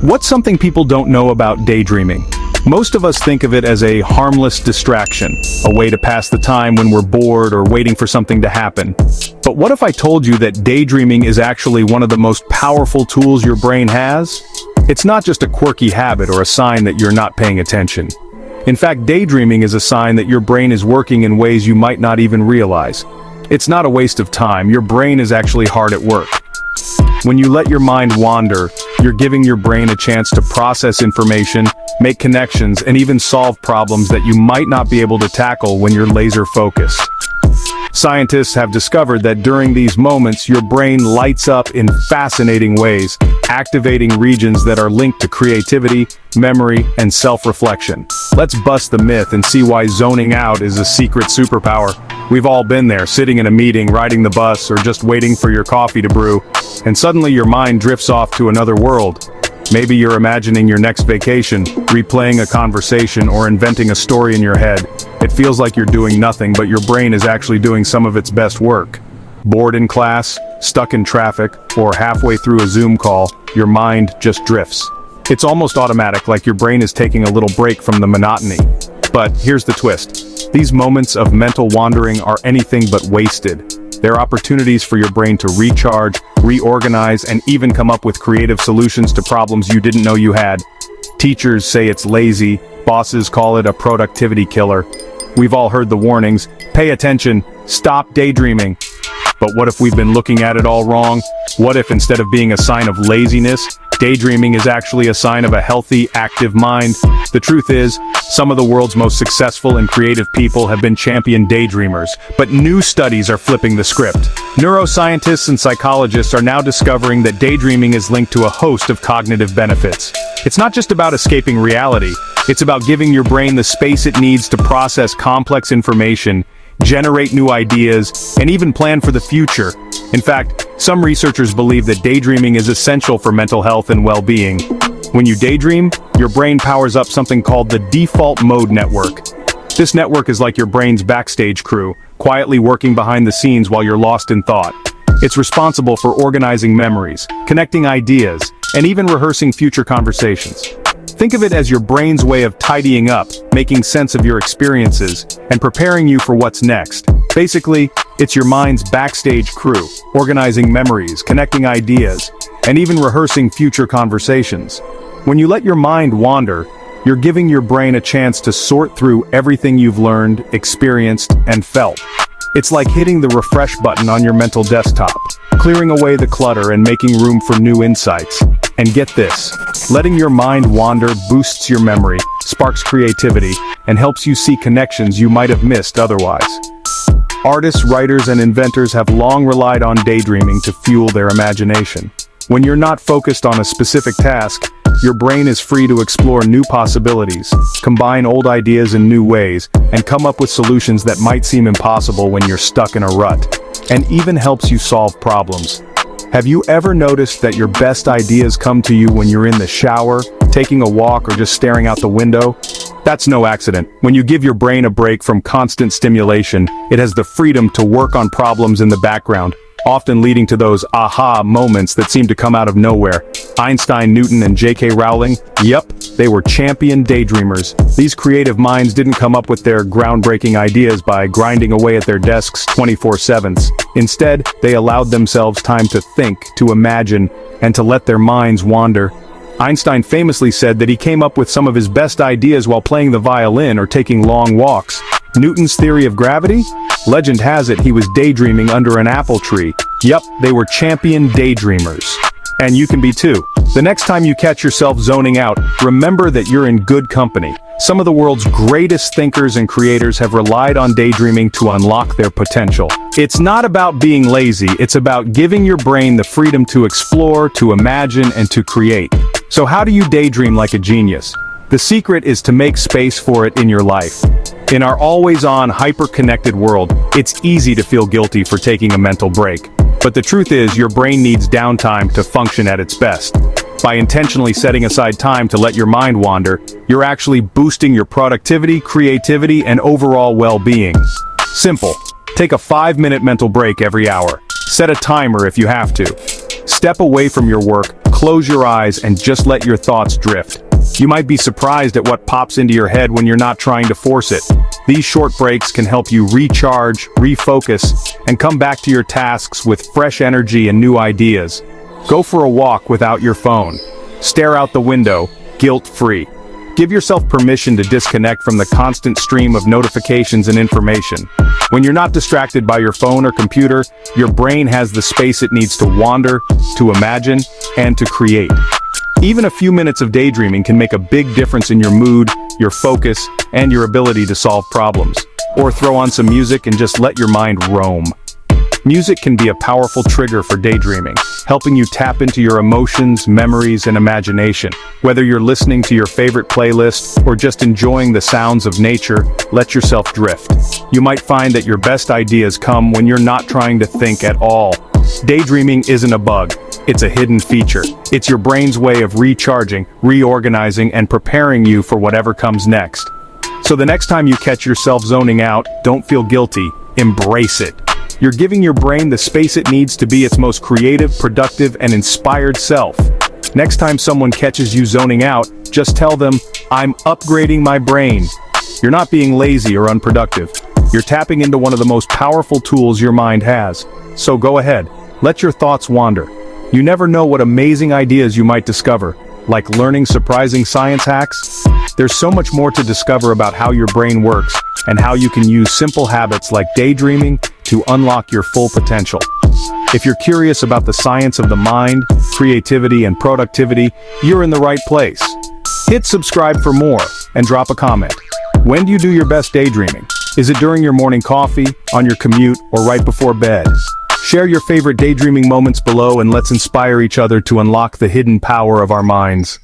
What's something people don't know about daydreaming? Most of us think of it as a harmless distraction, a way to pass the time when we're bored or waiting for something to happen. But what if I told you that daydreaming is actually one of the most powerful tools your brain has? It's not just a quirky habit or a sign that you're not paying attention. In fact, daydreaming is a sign that your brain is working in ways you might not even realize. It's not a waste of time, your brain is actually hard at work. When you let your mind wander, you're giving your brain a chance to process information, make connections, and even solve problems that you might not be able to tackle when you're laser focused. Scientists have discovered that during these moments, your brain lights up in fascinating ways, activating regions that are linked to creativity, memory, and self-reflection. Let's bust the myth and see why zoning out is a secret superpower. We've all been there, sitting in a meeting, riding the bus, or just waiting for your coffee to brew, and suddenly your mind drifts off to another world. Maybe you're imagining your next vacation, replaying a conversation, or inventing a story in your head. It feels like you're doing nothing, but your brain is actually doing some of its best work. Bored in class, stuck in traffic, or halfway through a Zoom call, your mind just drifts. It's almost automatic, like your brain is taking a little break from the monotony. But here's the twist. These moments of mental wandering are anything but wasted. They're opportunities for your brain to recharge, reorganize, and even come up with creative solutions to problems you didn't know you had. Teachers say it's lazy, bosses call it a productivity killer. We've all heard the warnings, pay attention, stop daydreaming. But what if we've been looking at it all wrong? What if instead of being a sign of laziness, daydreaming is actually a sign of a healthy, active mind? The truth is, some of the world's most successful and creative people have been champion daydreamers, but new studies are flipping the script. Neuroscientists and psychologists are now discovering that daydreaming is linked to a host of cognitive benefits. It's not just about escaping reality, it's about giving your brain the space it needs to process complex information, generate new ideas, and even plan for the future. In fact, some researchers believe that daydreaming is essential for mental health and well-being. When you daydream, your brain powers up something called the default mode network. This network is like your brain's backstage crew, quietly working behind the scenes while you're lost in thought. It's responsible for organizing memories, connecting ideas, and even rehearsing future conversations. Think of it as your brain's way of tidying up, making sense of your experiences, and preparing you for what's next. Basically, it's your mind's backstage crew, organizing memories, connecting ideas, and even rehearsing future conversations. When you let your mind wander, you're giving your brain a chance to sort through everything you've learned, experienced, and felt. It's like hitting the refresh button on your mental desktop, clearing away the clutter and making room for new insights. And get this, letting your mind wander boosts your memory, sparks creativity, and helps you see connections you might have missed otherwise. Artists, writers, and inventors have long relied on daydreaming to fuel their imagination. When you're not focused on a specific task, your brain is free to explore new possibilities, combine old ideas in new ways, and come up with solutions that might seem impossible when you're stuck in a rut, and even helps you solve problems. Have you ever noticed that your best ideas come to you when you're in the shower, taking a walk, or just staring out the window? That's no accident. When you give your brain a break from constant stimulation, it has the freedom to work on problems in the background, often leading to those aha moments that seem to come out of nowhere. Einstein, Newton, and J.K. Rowling, yep, they were champion daydreamers. These creative minds didn't come up with their groundbreaking ideas by grinding away at their desks 24/7. Instead, they allowed themselves time to think, to imagine, and to let their minds wander. Einstein famously said that he came up with some of his best ideas while playing the violin or taking long walks. Newton's theory of gravity? Legend has it he was daydreaming under an apple tree. Yep, they were champion daydreamers. And you can be too. The next time you catch yourself zoning out, remember that you're in good company. Some of the world's greatest thinkers and creators have relied on daydreaming to unlock their potential. It's not about being lazy, it's about giving your brain the freedom to explore, to imagine, and to create. So how do you daydream like a genius? The secret is to make space for it in your life. In our always-on, hyper-connected world, it's easy to feel guilty for taking a mental break. But the truth is, your brain needs downtime to function at its best. By intentionally setting aside time to let your mind wander, you're actually boosting your productivity, creativity, and overall well-being. Simple. Take a 5-minute mental break every hour. Set a timer if you have to. Step away from your work, close your eyes, and just let your thoughts drift. You might be surprised at what pops into your head when you're not trying to force it. These short breaks can help you recharge, refocus, and come back to your tasks with fresh energy and new ideas. Go for a walk without your phone. Stare out the window, guilt-free. Give yourself permission to disconnect from the constant stream of notifications and information. When you're not distracted by your phone or computer, your brain has the space it needs to wander, to imagine, and to create. Even a few minutes of daydreaming can make a big difference in your mood, your focus, and your ability to solve problems. Or throw on some music and just let your mind roam. Music can be a powerful trigger for daydreaming, helping you tap into your emotions, memories, and imagination. Whether you're listening to your favorite playlist or just enjoying the sounds of nature, let yourself drift. You might find that your best ideas come when you're not trying to think at all. Daydreaming isn't a bug, it's a hidden feature. It's your brain's way of recharging, reorganizing, and preparing you for whatever comes next. So the next time you catch yourself zoning out, don't feel guilty, embrace it. You're giving your brain the space it needs to be its most creative, productive, and inspired self. Next time someone catches you zoning out, just tell them, "I'm upgrading my brain." You're not being lazy or unproductive. You're tapping into one of the most powerful tools your mind has. So go ahead, let your thoughts wander. You never know what amazing ideas you might discover, like learning surprising science hacks. There's so much more to discover about how your brain works, and how you can use simple habits like daydreaming to unlock your full potential. If you're curious about the science of the mind, creativity, and productivity, you're in the right place. Hit subscribe for more, and drop a comment. When do you do your best daydreaming? Is it during your morning coffee, on your commute, or right before bed? Share your favorite daydreaming moments below, and let's inspire each other to unlock the hidden power of our minds.